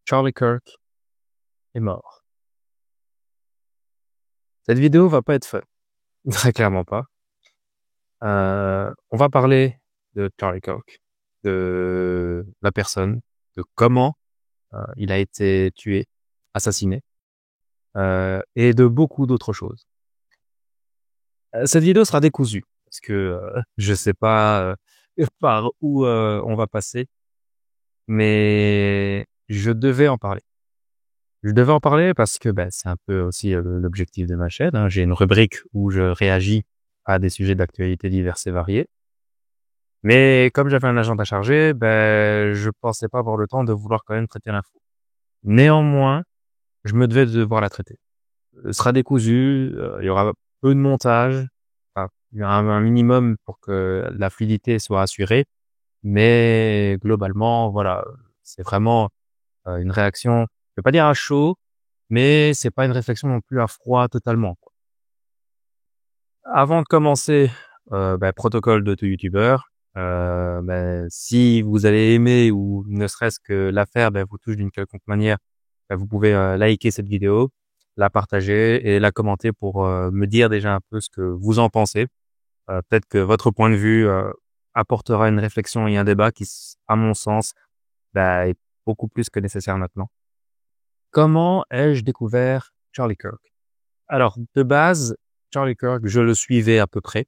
Charlie Kirk est mort. Cette vidéo va pas être fun, très clairement pas. On va parler de Charlie Kirk, de la personne, de comment il a été tué, assassiné, et de beaucoup d'autres choses. Cette vidéo sera décousue parce que je sais pas par où on va passer, mais je devais en parler. Je devais en parler parce que c'est un peu aussi l'objectif de ma chaîne, hein. J'ai une rubrique où je réagis à des sujets d'actualité divers et variés. Mais comme j'avais un agenda chargé, je pensais pas avoir le temps de vouloir quand même traiter l'info. Néanmoins, je me devais de devoir la traiter. Ce sera décousu, il y aura peu de montage, enfin, il y aura un minimum pour que la fluidité soit assurée, mais globalement, voilà, c'est vraiment une réaction, je vais pas dire à chaud, mais c'est pas une réflexion non plus à froid totalement, quoi. Avant de commencer, protocole de tout youtubeur, si vous allez aimer ou ne serait-ce que l'affaire vous touche d'une quelconque manière, vous pouvez liker cette vidéo, la partager et la commenter pour me dire déjà un peu ce que vous en pensez. Peut-être que votre point de vue apportera une réflexion et un débat qui, à mon sens, est beaucoup plus que nécessaire maintenant. Comment ai-je découvert Charlie Kirk? Alors, de base, Charlie Kirk, je le suivais à peu près.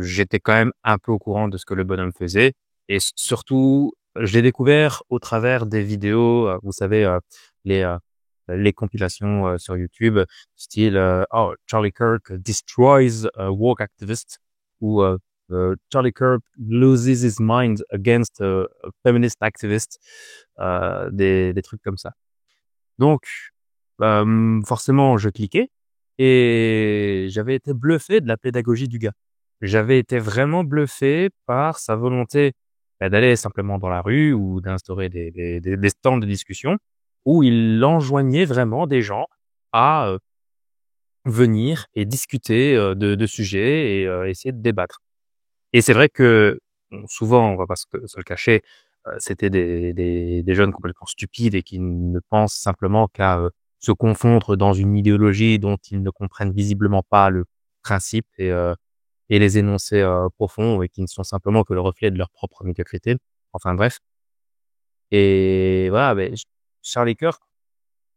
J'étais quand même un peu au courant de ce que le bonhomme faisait et surtout, je l'ai découvert au travers des vidéos, vous savez, les, heu, les compilations, sur YouTube, style, oh, Charlie Kirk destroys a woke activist ou, Charlie Kirk loses his mind against a feminist activist, des trucs comme ça. Donc, forcément, je cliquais et j'avais été bluffé de la pédagogie du gars. J'avais été vraiment bluffé par sa volonté, d'aller simplement dans la rue ou d'instaurer des stands de discussion où il enjoignait vraiment des gens à, venir et discuter, de sujets et essayer de débattre. Et c'est vrai que, bon, souvent, on va pas se le cacher, c'était des jeunes complètement stupides et qui ne pensent simplement qu'à, se confondre dans une idéologie dont ils ne comprennent visiblement pas le principe et les énoncés, profonds et qui ne sont simplement que le reflet de leur propre médiocrité. Enfin bref et voilà, Charlie Kirk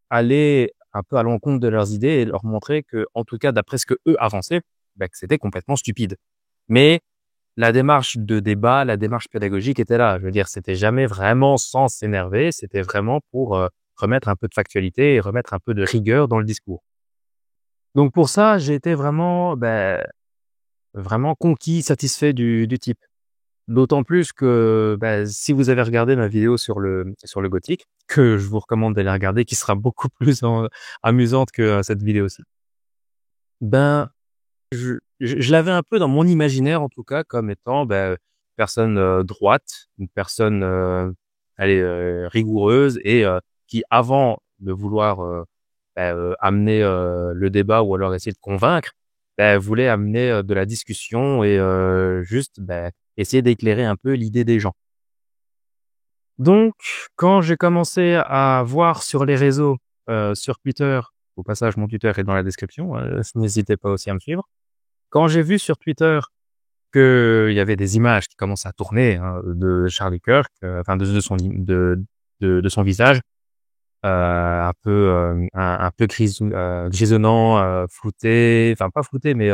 allait un peu à l'encontre de leurs idées et leur montrer que, en tout cas d'après ce qu'eux avançaient, que c'était complètement stupide. Mais la démarche de débat, la démarche pédagogique était là. Je veux dire, c'était jamais vraiment sans s'énerver, c'était vraiment pour, remettre un peu de factualité et remettre un peu de rigueur dans le discours. Donc pour ça, j'ai été vraiment, vraiment conquis, satisfait du type. D'autant plus que, si vous avez regardé ma vidéo sur le gothique, que je vous recommande d'aller regarder, qui sera beaucoup plus amusante que, cette vidéo-ci. Ben, je l'avais un peu dans mon imaginaire, en tout cas, comme étant, personne, droite, une personne, allez, rigoureuse et qui avant de vouloir, amener, le débat ou alors essayer de convaincre, voulait amener, de la discussion et juste, essayer d'éclairer un peu l'idée des gens. Donc quand j'ai commencé à voir sur les réseaux, sur Twitter, au passage mon Twitter est dans la description, n'hésitez pas aussi à me suivre. Quand j'ai vu sur Twitter qu'il y avait des images qui commençaient à tourner, hein, de Charlie Kirk, enfin de son visage, un peu, un peu grisonnant, flouté, enfin pas flouté, mais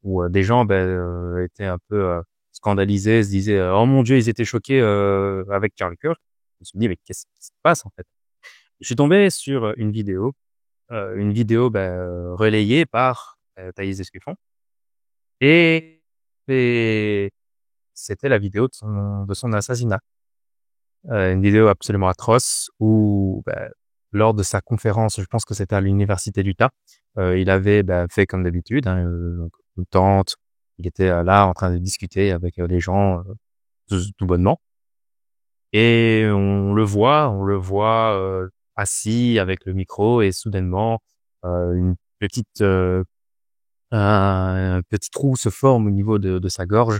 où des gens, étaient un peu, scandalisés, se disaient: «Oh mon Dieu», ils étaient choqués, avec Charlie Kirk. Je me suis dit: «Mais qu'est-ce qui se passe, en fait?» Je suis tombé sur, une vidéo, relayée par, Thaïs Escuffon et et c'était la vidéo de son assassinat. Une vidéo absolument atroce où, lors de sa conférence, je pense que c'était à l'université d'Utah, il avait, fait comme d'habitude, hein, donc une tente. Il était, là en train de discuter avec, les gens, tout bonnement et on le voit, assis avec le micro et soudainement, une petite, un petit trou se forme au niveau de sa gorge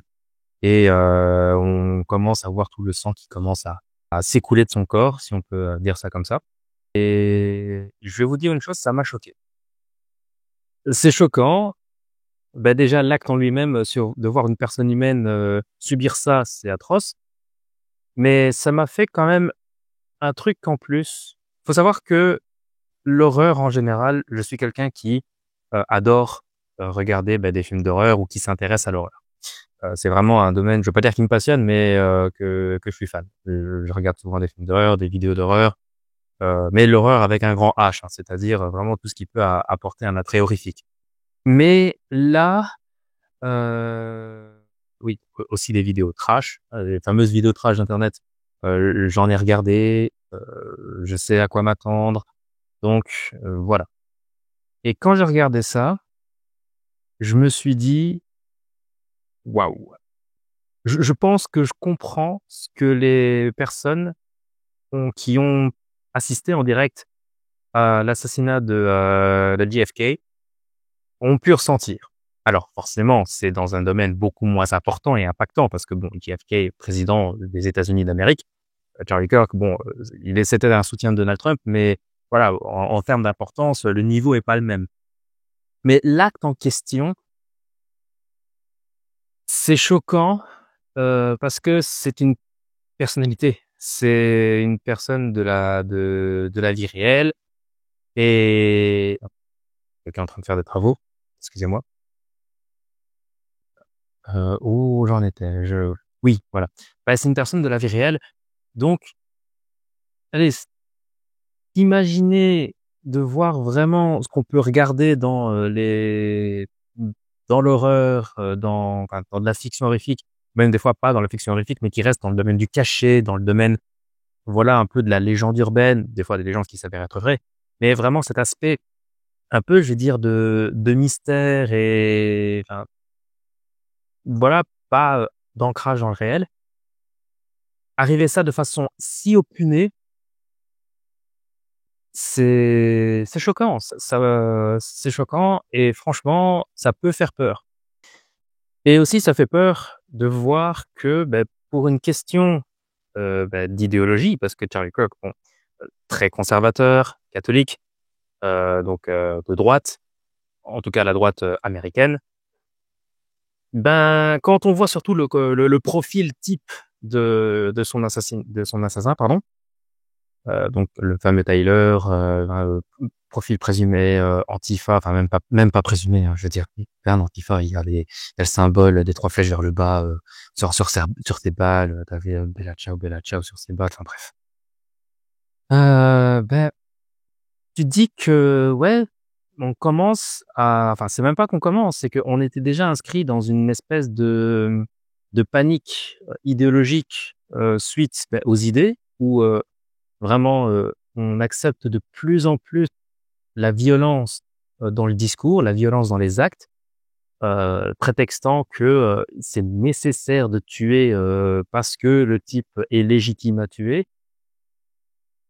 et on commence à voir tout le sang qui commence à s'écouler de son corps, si on peut dire ça comme ça. Et je vais vous dire une chose, ça m'a choqué. C'est choquant. Déjà l'acte en lui-même, de voir une personne humaine, subir ça, c'est atroce. Mais ça m'a fait quand même un truc en plus. Faut savoir que l'horreur en général, je suis quelqu'un qui, adore, regarder, des films d'horreur ou qui s'intéresse à l'horreur. C'est vraiment un domaine, je veux pas dire qui me passionne, mais que je suis fan. Je regarde souvent des films d'horreur, des vidéos d'horreur, mais l'horreur avec un grand H, hein, c'est-à-dire vraiment tout ce qui peut apporter un attrait horrifique. Mais là, heu, oui, aussi des vidéos trash, les fameuses vidéos trash d'internet, j'en ai regardé, je sais à quoi m'attendre, donc voilà. Et quand j'ai regardé ça, je me suis dit: «Waouh!» Je pense que je comprends ce que les personnes qui ont assisté en direct à l'assassinat de JFK ont pu ressentir. Alors forcément, c'est dans un domaine beaucoup moins important et impactant parce que bon, JFK, président des États-Unis d'Amérique, Charlie Kirk, bon, c'était un soutien de Donald Trump, mais voilà, en termes d'importance, le niveau est pas le même. Mais l'acte en question, c'est choquant, parce que c'est une personnalité. C'est une personne de la vie réelle et quelqu'un est en train de faire des travaux, excusez-moi. Où j'en étais? Oui, voilà. C'est une personne de la vie réelle, donc allez, imaginer de voir vraiment ce qu'on peut regarder dans, dans l'horreur, dans de la fiction horrifique, même des fois pas dans la fiction horrifique, mais qui reste dans le domaine du cachet, dans le domaine, voilà, un peu de la légende urbaine, des fois des légendes qui s'avèrent être vraies, mais vraiment cet aspect un peu, je vais dire, de mystère et enfin, voilà, pas, d'ancrage dans le réel. Arriver ça de façon si opinée, c'est choquant, c'est choquant et franchement, ça peut faire peur. Et aussi, ça fait peur de voir que, pour une question, d'idéologie, parce que Charlie Kirk, bon, très conservateur, catholique, donc de droite, en tout cas la droite, américaine. Quand on voit surtout le profil type de son assassin, pardon, donc le fameux Tyler, profil présumé, Antifa, enfin même pas présumé, hein, je veux dire, un Antifa, il y a le symbole des 3 flèches vers le bas, sur ses balles, tu avais, Bella ciao sur ses balles, enfin bref. Heu, beh, tu te dis que ouais, on commence à enfin, c'est même pas qu'on commence, c'est qu'on était déjà inscrit dans une espèce de panique, idéologique, suite, aux idées où, vraiment, on accepte de plus en plus la violence, dans le discours, la violence dans les actes, prétextant que, c'est nécessaire de tuer, parce que le type est légitime à tuer.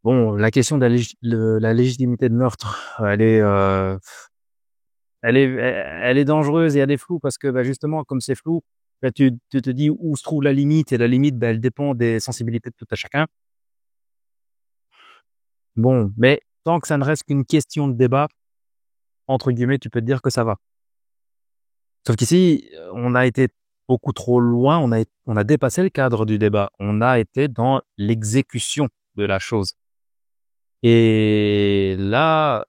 Bon, la question de la légitimité de meurtre, elle est dangereuse et elle est floue parce que, justement, comme c'est flou, tu te dis où se trouve la limite et la limite, elle dépend des sensibilités de tout à chacun. Bon, mais tant que ça ne reste qu'une question de débat, entre guillemets, tu peux te dire que ça va. Sauf qu'ici, on a été beaucoup trop loin, on a dépassé le cadre du débat. On a été dans l'exécution de la chose. Et là,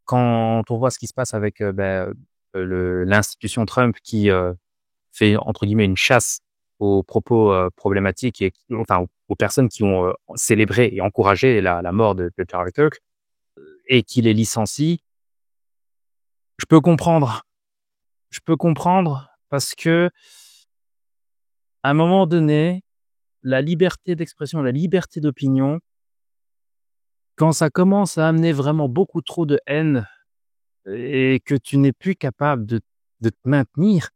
quand on voit ce qui se passe avec, le l'institution Trump qui, fait entre guillemets «une chasse» aux propos, problématiques et enfin aux personnes qui ont, célébré et encouragé la mort de Charlie Kirk et qui les licencie, je peux comprendre. Je peux comprendre parce que à un moment donné, la liberté d'expression, la liberté d'opinion, quand ça commence à amener vraiment beaucoup trop de haine et que tu n'es plus capable de te maintenir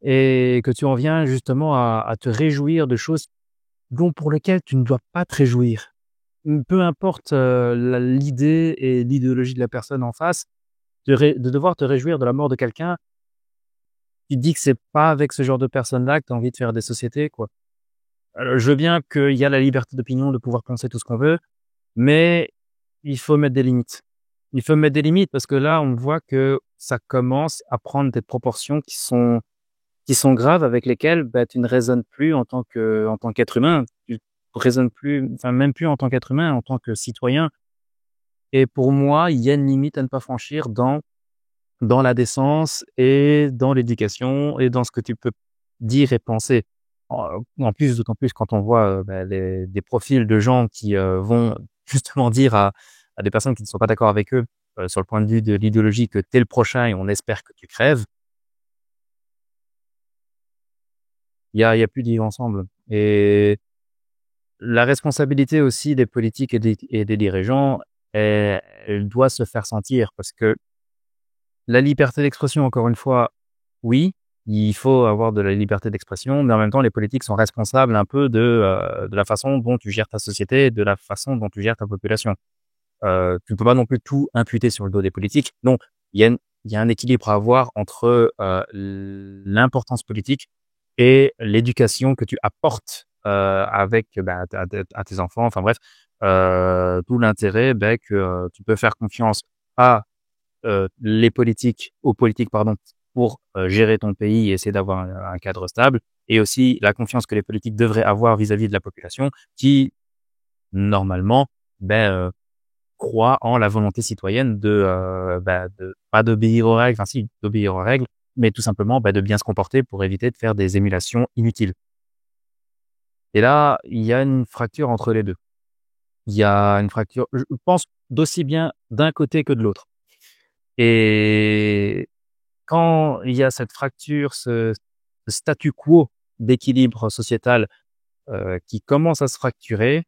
et que tu en viens justement à te réjouir de choses dont pour lesquelles tu ne dois pas te réjouir. Peu importe, l'idée et l'idéologie de la personne en face, de devoir te réjouir de la mort de quelqu'un, tu te dis que c'est pas avec ce genre de personne-là que tu as envie de faire des sociétés, quoi. Je veux bien qu'il y a la liberté d'opinion, de pouvoir penser tout ce qu'on veut, mais il faut mettre des limites. Il faut mettre des limites parce que là, on voit que ça commence à prendre des proportions qui sont graves avec lesquelles, bah, tu ne raisonnes plus en tant qu'être humain. Tu raisonnes plus, enfin, même plus en tant qu'être humain, en tant que citoyen. Et pour moi, il y a une limite à ne pas franchir dans la décence et dans l'éducation et dans ce que tu peux dire et penser. En plus, d'autant plus quand on voit, bah, des profils de gens qui, vont justement dire à des personnes qui ne sont pas d'accord avec eux, sur le point de vue de l'idéologie que tu es le prochain et on espère que tu crèves. Il y a plus de vivre ensemble et la responsabilité aussi des politiques et des dirigeants, elle doit se faire sentir parce que la liberté d'expression, encore une fois, oui, il faut avoir de la liberté d'expression, mais en même temps, les politiques sont responsables un peu de la façon dont tu gères ta société, de la façon dont tu gères ta population. Tu ne peux pas non plus tout imputer sur le dos des politiques. Donc, il y a une il y a un équilibre à avoir entre, l'importance politique et l'éducation que tu apportes, avec, bah, à tes enfants. Enfin bref, d'où l'intérêt, beh, que, tu peux faire confiance à aux politiques pardon, pour, gérer ton pays et essayer d'avoir un cadre stable et aussi la confiance que les politiques devraient avoir vis-à-vis de la population qui, normalement, beh, croit en la volonté citoyenne bah, de pas d'obéir aux règles, enfin si, d'obéir aux règles, mais tout simplement, bah, de bien se comporter pour éviter de faire des émulations inutiles. Et là, il y a une fracture entre les 2. Il y a une fracture, je pense, d'aussi bien d'un côté que de l'autre et quand il y a cette fracture, ce statu quo d'équilibre sociétal, qui commence à se fracturer,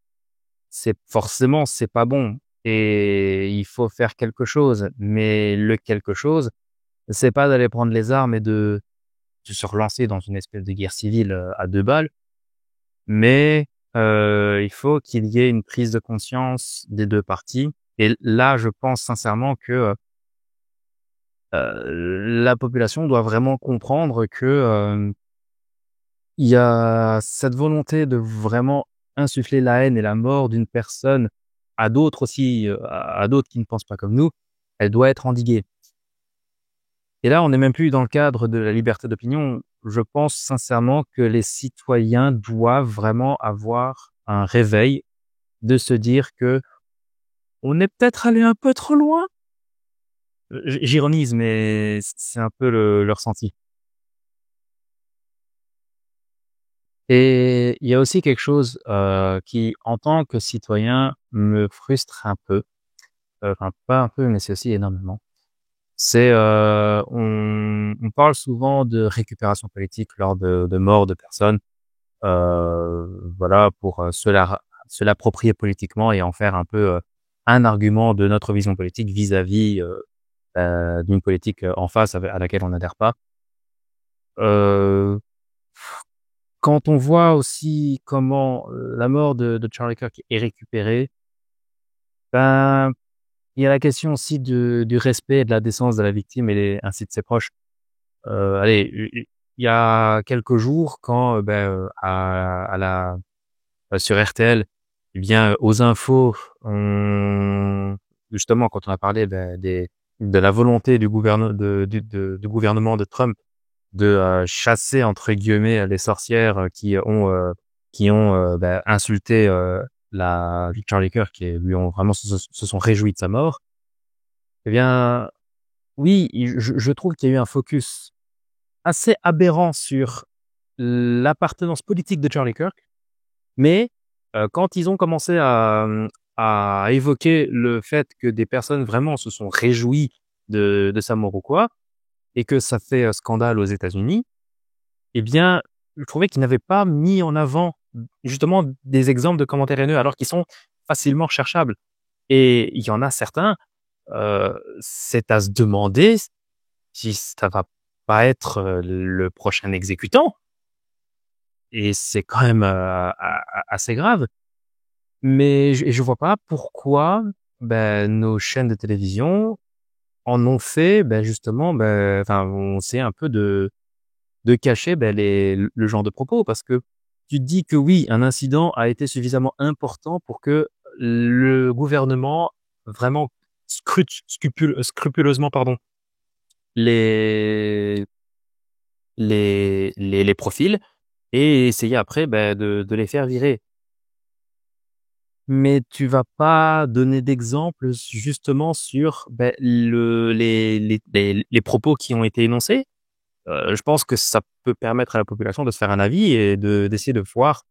c'est pas bon et il faut faire quelque chose. Mais le quelque chose, c'est pas d'aller prendre les armes et de se relancer dans une espèce de guerre civile, à 2 balles, mais il faut qu'il y ait une prise de conscience des 2 parties et là, je pense sincèrement que, la population doit vraiment comprendre que, il y a cette volonté de vraiment insuffler la haine et la mort d'une personne à d'autres aussi, à d'autres qui ne pensent pas comme nous, elle doit être endiguée. Et là, on n'est même plus dans le cadre de la liberté d'opinion. Je pense sincèrement que les citoyens doivent vraiment avoir un réveil, de se dire que on est peut-être allé un peu trop loin. J'ironise, mais c'est un peu le ressenti. Et il y a aussi quelque chose, qui, en tant que citoyen, me frustre un peu, enfin pas un peu, mais c'est aussi énormément. C'est, on parle souvent de récupération politique lors de morts de personnes, voilà pour, se l'approprier politiquement et en faire un peu, un argument de notre vision politique vis-à-vis, d'une politique, en face à laquelle on n'adhère pas. Heu Quand on voit aussi comment, la mort de Charlie Kirk est récupérée, ben, il y a la question aussi du respect et de la décence de la victime ainsi de ses proches. Allez, il y a quelques jours quand, sur RTL, eh bien, aux infos, on justement quand on a parlé, de la volonté du gouvernement de Trump de, «chasser» entre guillemets, les sorcières, qui ont insulté, la Charlie Kirk et lui ont vraiment se sont réjouis de sa mort. Eh bien, oui, je trouve qu'il y a eu un focus assez aberrant sur l'appartenance politique de Charlie Kirk, mais, quand ils ont commencé à évoquer le fait que des personnes vraiment se sont réjouies de sa mort ou quoi et que ça fait, scandale aux États-Unis. Eh bien, je trouvais qu'ils n'avaient pas mis en avant, justement, des exemples de commentaires haineux, alors qu'ils sont facilement recherchables et il y en a certains, c'est à se demander si ça va pas être, le prochain exécutant et c'est quand même, assez grave. Mais je vois pas pourquoi, nos chaînes de télévision en ont fait, justement, enfin, on essaie un peu de cacher, le genre de propos parce que tu te dis que oui, un incident a été suffisamment important pour que le gouvernement vraiment scrupuleusement, pardon, les les profils et essayer après, de les faire virer. Mais tu vas pas donner d'exemple justement sur, les propos qui ont été énoncés. Je pense que ça peut permettre à la population de se faire un avis et d'essayer de voir,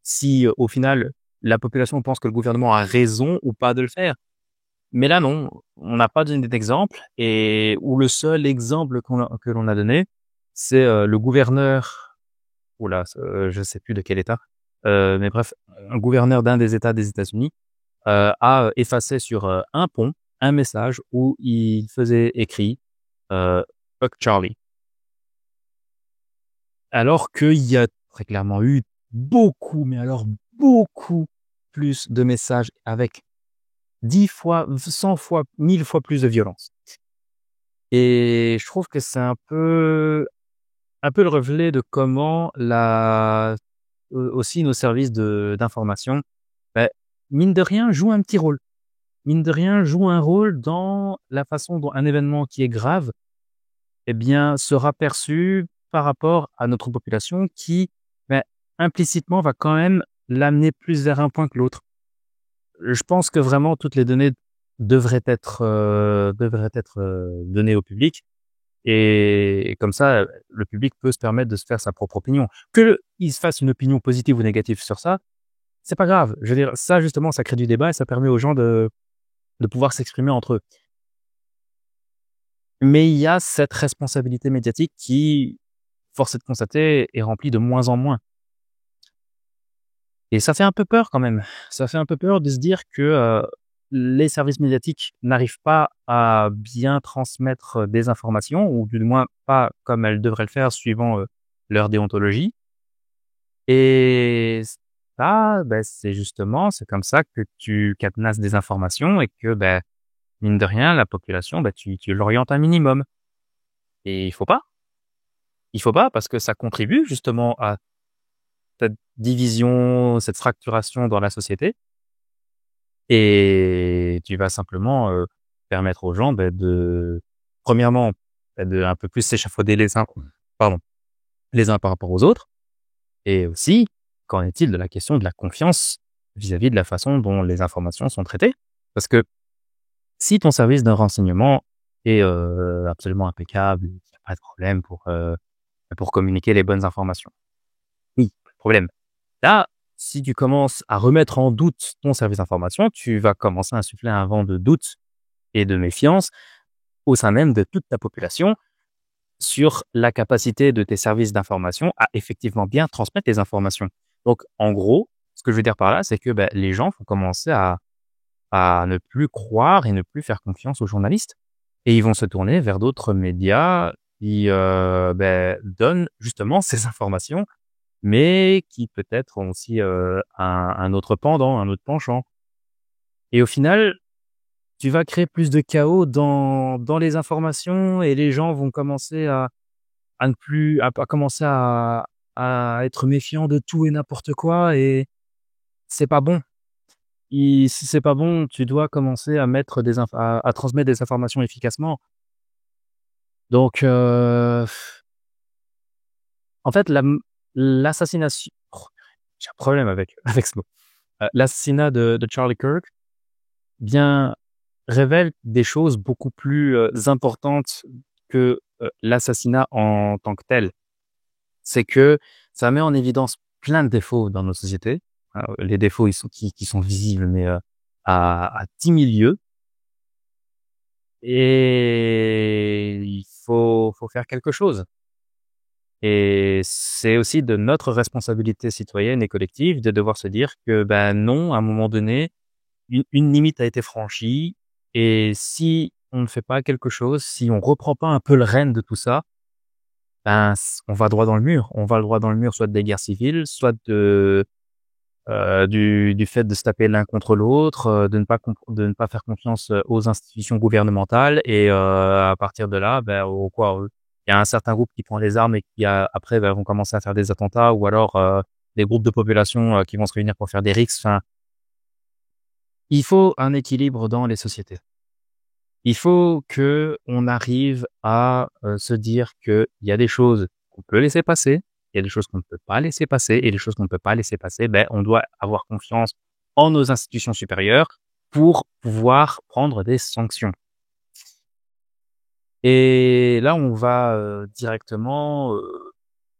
si au final la population pense que le gouvernement a raison ou pas de le faire. Mais là non, on n'a pas donné d'exemple et ou le seul exemple que l'on a donné, c'est, le gouverneur, je sais plus de quel État, mais bref, un gouverneur d'un des États des États-Unis, a effacé sur, un pont, un message où il faisait écrit, Fuck Charlie. Alors qu'il y a très clairement eu beaucoup, mais alors beaucoup plus de messages avec 10 fois, 100 fois, 1000 fois plus de violence. Et je trouve que c'est un peu le reflet de comment aussi nos services d'information, bah, mine de rien, jouent un petit rôle. Mine de rien, jouent un rôle dans la façon dont un événement qui est grave, eh bien, sera perçu par rapport à notre population qui, bah, implicitement, va quand même l'amener plus vers un point que l'autre. Je pense que vraiment toutes les données devraient être données au public et comme ça, le public peut se permettre de se faire sa propre opinion. Qu'il se fasse une opinion positive ou négative sur ça, c'est pas grave. Je veux dire, ça justement, ça crée du débat et ça permet aux gens de pouvoir s'exprimer entre eux. Mais il y a cette responsabilité médiatique qui, force est de constater, est remplie de moins en moins. Et ça fait un peu peur quand même. Ça fait un peu peur de se dire que les services médiatiques n'arrivent pas à bien transmettre des informations, ou du moins pas comme elles devraient le faire suivant leur déontologie. Et ça, c'est comme ça que tu cadenasses des informations et que, mine de rien, la population, tu l'orientes un minimum. Et il faut pas. Il faut pas parce que ça contribue justement à cette division, cette fracturation dans la société. Et tu vas simplement permettre aux gens premièrement, de un peu plus s'échafauder pardon, les uns par rapport aux autres. Et aussi, qu'en est-il de la question de la confiance vis-à-vis de la façon dont les informations sont traitées? Parce que si ton service de renseignement est absolument impeccable, il n'y a pas de problème pour communiquer les bonnes informations. Oui, pas de problème. Là, si tu commences à remettre en doute ton service d'information, tu vas commencer à insuffler un vent de doute et de méfiance au sein même de toute ta population sur la capacité de tes services d'information à effectivement bien transmettre les informations. Donc, en gros, ce que je veux dire par là, c'est que les gens vont commencer à ne plus croire et ne plus faire confiance aux journalistes. Et ils vont se tourner vers d'autres médias qui donnent justement ces informations, mais qui peut-être ont aussi un autre pendant, un autre penchant. Et au final, tu vas créer plus de chaos dans les informations et les gens vont commencer à ne plus à commencer à être méfiants de tout et n'importe quoi et c'est pas bon. Si c'est pas bon, tu dois commencer à mettre à transmettre des informations efficacement. Donc en fait l'assassination j'ai un problème avec avec ce mot. L'assassinat de Charlie Kirk bien révèle des choses beaucoup plus importantes que l'assassinat en tant que tel. C'est que ça met en évidence plein de défauts dans nos sociétés. Les défauts qui sont visibles, mais à 10 000 lieues. Et il faut faire quelque chose. Et c'est aussi de notre responsabilité citoyenne et collective de devoir se dire que non, à un moment donné, une limite a été franchie. Et si on ne fait pas quelque chose, si on reprend pas un peu le rêne de tout ça, on va droit dans le mur. On va droit dans le mur, soit des guerres civiles, soit du fait de se taper l'un contre l'autre, de ne pas faire confiance aux institutions gouvernementales et à partir de là, il y a un certain groupe qui prend les armes et qui après vont commencer à faire des attentats ou alors des groupes de population qui vont se réunir pour faire des rixes. Enfin, il faut un équilibre dans les sociétés. Il faut que on arrive à se dire qu'il y a des choses qu'on peut laisser passer, il y a des choses qu'on ne peut pas laisser passer et les choses qu'on ne peut pas laisser passer, on doit avoir confiance en nos institutions supérieures pour pouvoir prendre des sanctions. Et là, on va directement,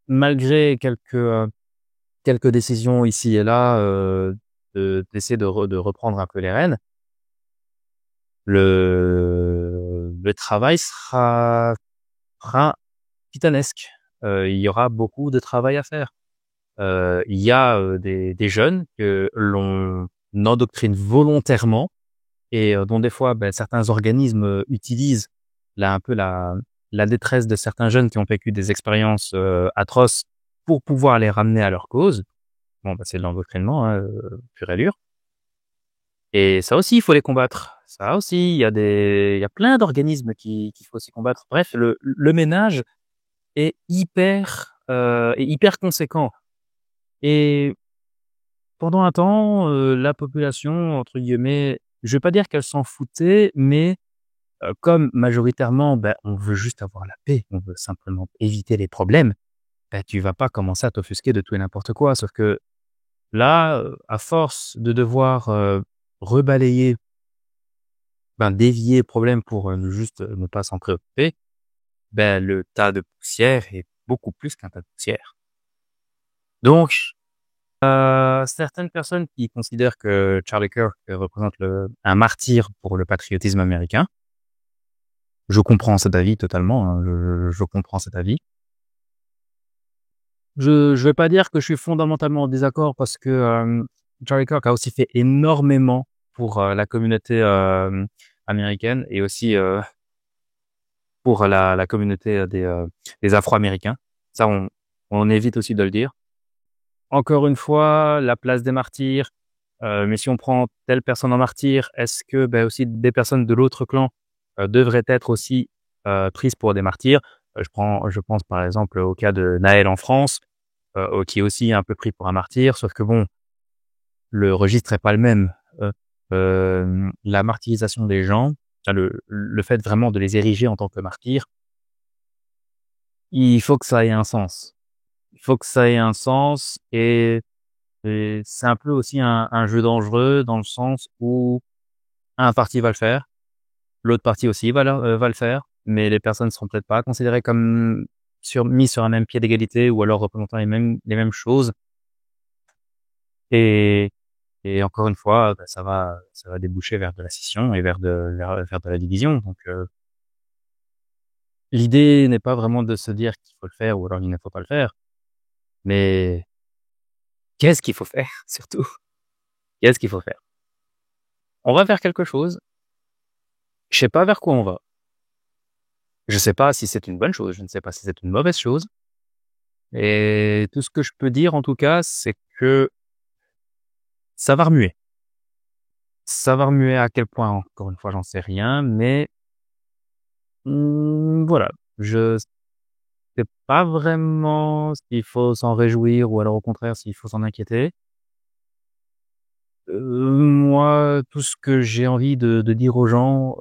malgré quelques décisions ici et là, d'essayer de reprendre un peu les rênes, le travail sera titanesque. Il y aura beaucoup de travail à faire. Il y a des jeunes que l'on endoctrine volontairement et dont des fois certains organismes utilisent un peu la détresse de certains jeunes qui ont vécu des expériences atroces pour pouvoir les ramener à leur cause. Bon, c'est de l'endoctrinement, hein, pur et dur. Et ça aussi, il faut les combattre. Ça aussi, il y a plein d'organismes qu'il faut aussi combattre. Bref, le ménage est hyper conséquent. Et pendant un temps, la population, entre guillemets, je vais pas dire qu'elle s'en foutait, mais comme majoritairement, on veut juste avoir la paix, on veut simplement éviter les problèmes, tu vas pas commencer à t'offusquer de tout et n'importe quoi. Sauf que là, à force de devoir rebalayer, dévier le problème pour juste ne pas s'en préoccuper, le tas de poussière est beaucoup plus qu'un tas de poussière. Donc, certaines personnes qui considèrent que Charlie Kirk représente un martyr pour le patriotisme américain, je comprends cet avis totalement, hein, je comprends cet avis. Je vais pas dire que je suis fondamentalement en désaccord parce que Charlie Kirk a aussi fait énormément pour la communauté américaine et aussi pour la communauté des Afro-Américains. Ça, on évite aussi de le dire. Encore une fois, la place des martyrs. Mais si on prend telle personne en martyr, est-ce que aussi des personnes de l'autre clan devraient être aussi prises pour des martyrs? Je pense par exemple au cas de Naël en France, qui est aussi un peu pris pour un martyr, sauf que bon, le registre est pas le même. La martyrisation des gens, le fait vraiment de les ériger en tant que martyrs, il faut que ça ait un sens. Il faut que ça ait un sens et c'est un peu aussi un jeu dangereux dans le sens où un parti va le faire, l'autre parti aussi va le faire, mais les personnes ne seront peut-être pas considérées comme mis sur un même pied d'égalité ou alors représentant les mêmes choses. Et, et encore une fois, ça va déboucher vers de la scission et vers de la division. Donc, l'idée n'est pas vraiment de se dire qu'il faut le faire ou alors il ne faut pas le faire, mais qu'est-ce qu'il faut faire surtout? Qu'est-ce qu'il faut faire? On va faire quelque chose. Je sais pas vers quoi on va. Je sais pas si c'est une bonne chose, je ne sais pas si c'est une mauvaise chose. Et tout ce que je peux dire en tout cas, c'est que ça va remuer. Ça va remuer à quel point, encore une fois, j'en sais rien, mais voilà, je sais pas vraiment s'il faut s'en réjouir ou alors au contraire s'il faut s'en inquiéter. Moi, tout ce que j'ai envie de dire aux gens,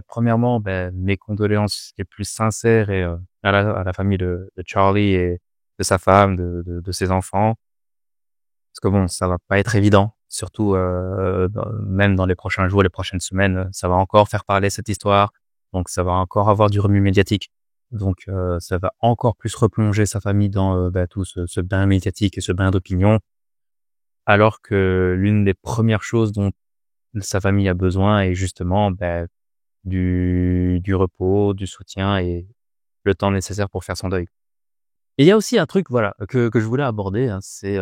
premièrement, mes condoléances les plus sincères et à la famille de Charlie et de sa femme, de ses enfants. Parce que bon, ça va pas être évident, surtout même dans les prochains jours, les prochaines semaines, ça va encore faire parler cette histoire, donc ça va encore avoir du remue médiatique. Donc ça va encore plus replonger sa famille dans tout ce bain médiatique et ce bain d'opinion, alors que l'une des premières choses dont sa famille a besoin est justement du repos, du soutien et le temps nécessaire pour faire son deuil. Et il y a aussi un truc voilà que je voulais aborder, hein, c'est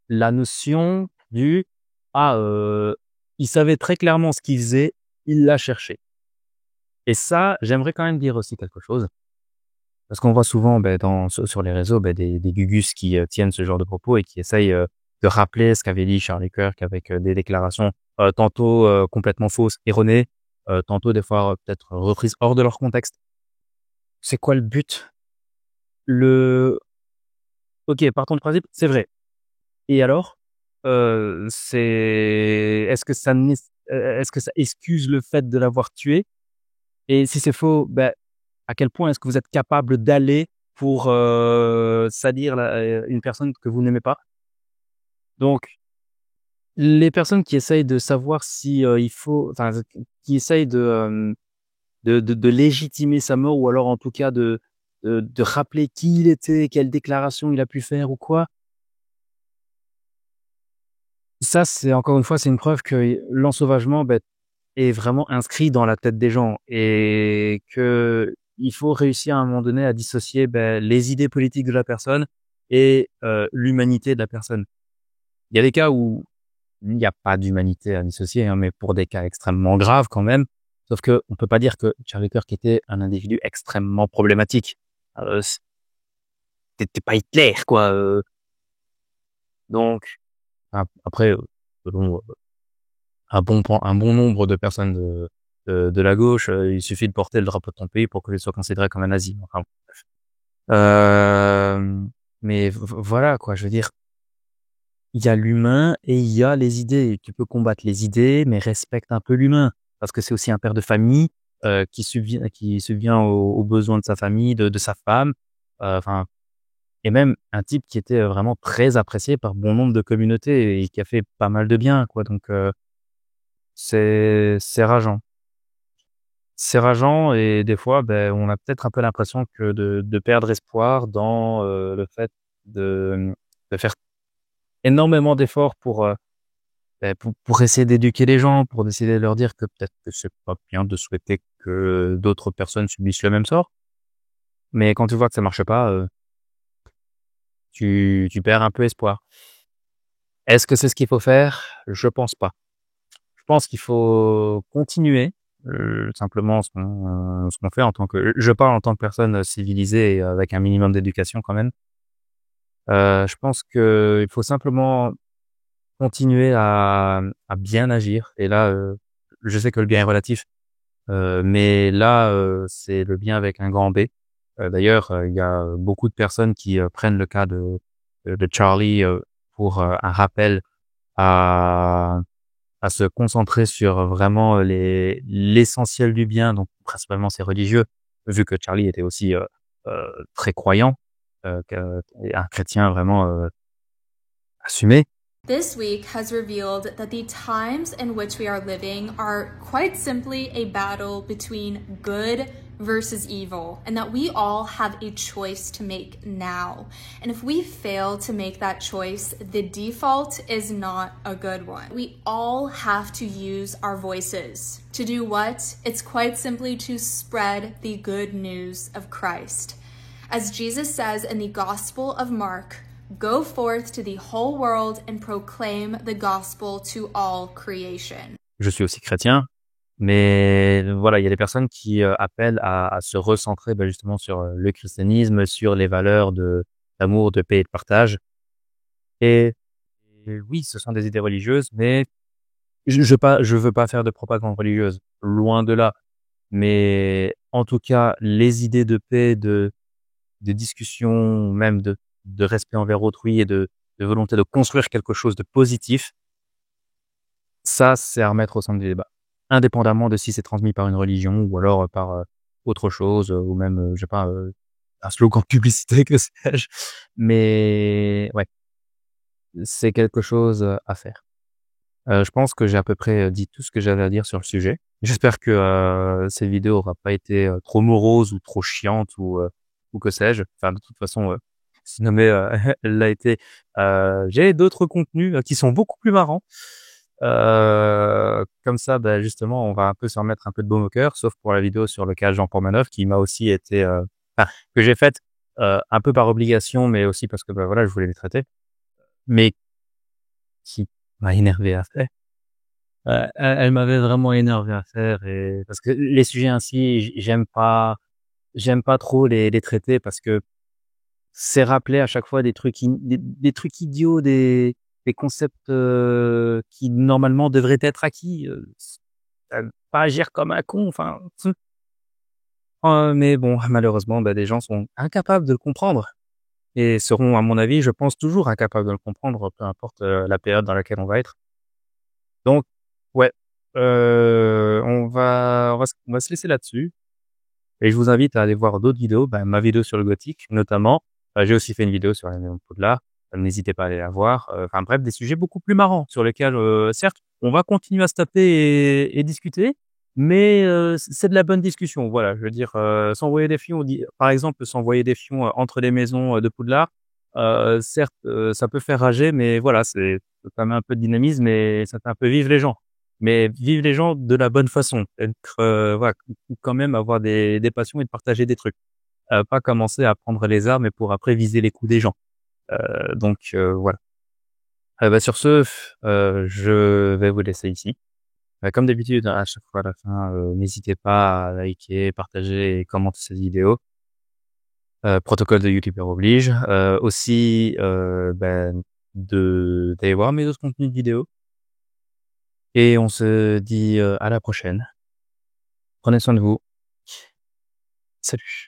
la notion du «Ah, il savait très clairement ce qu'il faisait, il l'a cherché» et ça, j'aimerais quand même dire aussi quelque chose, parce qu'on voit souvent, sur les réseaux, des gugus qui tiennent ce genre de propos et qui essayent de rappeler ce qu'avait dit Charlie Kirk avec des déclarations tantôt complètement fausses, erronées, tantôt des fois peut-être reprises hors de leur contexte. C'est quoi le but? Le OK, partons du principe, c'est vrai. Et alors? C'est est-ce que ça excuse le fait de l'avoir tué? Et si c'est faux, bah, à quel point est-ce que vous êtes capable d'aller pour, salir une personne que vous n'aimez pas? Donc les personnes qui essayent de savoir si, il faut enfin, qui essayent de légitimer sa mort ou alors en tout cas de rappeler qui il était, quelle déclaration il a pu faire ou quoi, ça c'est encore une fois, c'est une preuve que l'ensauvagement, beh, est vraiment inscrit dans la tête des gens et que il faut réussir à un moment donné à dissocier, les idées politiques de la personne et l'humanité de la personne. Il y a des cas où il n'y a pas d'humanité à dissocier, hein, mais pour des cas extrêmement graves quand même. Sauf que on peut pas dire que Charlie Kirk était un individu extrêmement problématique. C tu pas Hitler, quoi, donc après, selon, un bon nombre de personnes de la gauche, il suffit de porter le drapeau de ton pays pour que tu sois considéré comme un nazi. Enfin, mais voilà quoi, je veux dire, il y a l'humain et il y a les idées. Tu peux combattre les idées, mais respecte un peu l'humain. Parce que c'est aussi un père de famille, qui subvient aux besoins de sa famille, de sa femme, enfin et même un type qui était, vraiment très apprécié par bon nombre de communautés et qui a fait pas mal de bien quoi donc c'est rageant. C'est rageant et des fois, on a peut-être un peu l'impression que de perdre espoir dans, le fait de faire énormément d'efforts pour essayer d'éduquer les gens, pour essayer de leur dire que peut-être que c'est pas bien de souhaiter que d'autres personnes subissent le même sort. Mais quand tu vois que ça marche pas, tu perds un peu espoir. Est-ce que c'est ce qu'il faut faire? Je pense pas. Je pense qu'il faut continuer, simplement ce qu'on fait en tant que je parle en tant que personne, civilisée et avec un minimum d'éducation quand même. Je pense qu'il faut simplement continuer à bien agir et là, je sais que le bien est relatif, mais là, c'est le bien avec un grand B. D'ailleurs, il y a beaucoup de personnes qui, prennent le cas de Charlie, pour, un rappel à se concentrer sur vraiment l'essentiel du bien, donc principalement c'est religieux, vu que Charlie était aussi, très croyant, et un chrétien vraiment, assumé. This week has revealed that the times in which we are living are quite simply a battle between good versus evil, and that we all have a choice to make now. And if we fail to make that choice, the default is not a good one. We all have to use our voices. To do what? It's quite simply to spread the good news of Christ. As Jesus says in the Gospel of Mark, go forth to the whole world and proclaim the gospel to all creation. Je suis aussi chrétien, mais voilà, il y a des personnes qui, appellent à se recentrer, justement sur, le christianisme, sur les valeurs d'amour, de paix et de partage et oui, ce sont des idées religieuses, mais je veux pas faire de propagande religieuse, loin de là. Mais en tout cas, les idées de paix, de discussion, même de respect envers autrui et de volonté de construire quelque chose de positif, ça, c'est à remettre au centre du débat. Indépendamment de si c'est transmis par une religion ou alors, par, autre chose, ou même, je sais pas, un slogan de publicité, que sais-je. Mais ouais, c'est quelque chose, à faire. Je pense que j'ai à peu près, dit tout ce que j'avais à dire sur le sujet. J'espère que, cette vidéo aura pas été, trop morose ou trop chiante ou que sais-je. Enfin, de toute façon, si jamais, elle l'a été, j'ai d'autres contenus, qui sont beaucoup plus marrants. Comme ça, justement, on va un peu se remettre un peu de baume au cœur, sauf pour la vidéo sur le cas Jean Pormanov qui m'a aussi été, enfin, que j'ai faite, un peu par obligation, mais aussi parce que, voilà, je voulais les traiter, mais qui m'a énervé à faire. Elle m'avait vraiment énervé à faire et parce que les sujets ainsi, j'aime pas trop les traiter parce que c'est rappeler à chaque fois des trucs idiots, des concepts, qui normalement devraient être acquis, pas agir comme un con, enfin, Mais bon, malheureusement, des gens sont incapables de le comprendre et seront, à mon avis, je pense, toujours incapables de le comprendre, peu importe, la période dans laquelle on va être. Donc ouais, on va se laisser là-dessus et je vous invite à aller voir d'autres vidéos, ma vidéo sur le gothique notamment. J'ai aussi fait une vidéo sur la maison de Poudlard, n'hésitez pas à aller la voir. Enfin bref, des sujets beaucoup plus marrants sur lesquels, certes, on va continuer à se taper et discuter, mais c'est de la bonne discussion. Voilà, je veux dire, s'envoyer des fions, par exemple, s'envoyer des fions, entre les maisons, de Poudlard, certes, ça peut faire rager, mais voilà, ça met un peu de dynamisme et ça fait un peu vivre les gens. Mais vivre les gens de la bonne façon, être, voilà, quand même avoir des passions et de partager des trucs. Pas commencer à prendre les armes et pour après viser les coups des gens. Donc voilà. Sur ce, je vais vous laisser ici. Comme d'habitude, à chaque fois à la fin, n'hésitez pas à liker, partager et commenter cette vidéo. Protocole de youtubeur oblige. Aussi, d'aller voir mes autres contenus de vidéos. Et on se dit à la prochaine. Prenez soin de vous. Salut.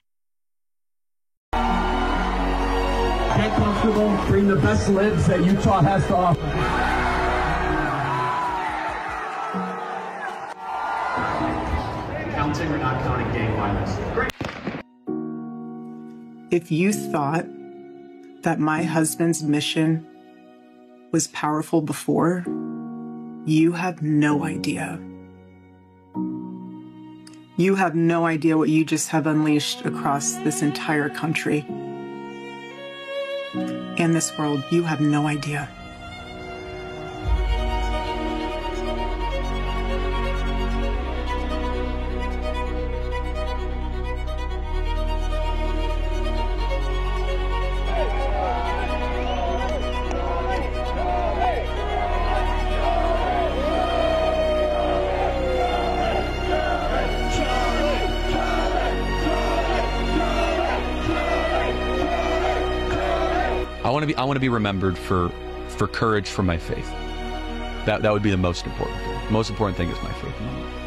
Get comfortable, bring the best libs that Utah has to offer. Counting or not counting gang violence? If you thought that my husband's mission was powerful before, you have no idea. You have no idea what you just have unleashed across this entire country and this world. You have no idea. I want to be remembered for courage for my faith. That would be the most important thing. The most important thing is my faith.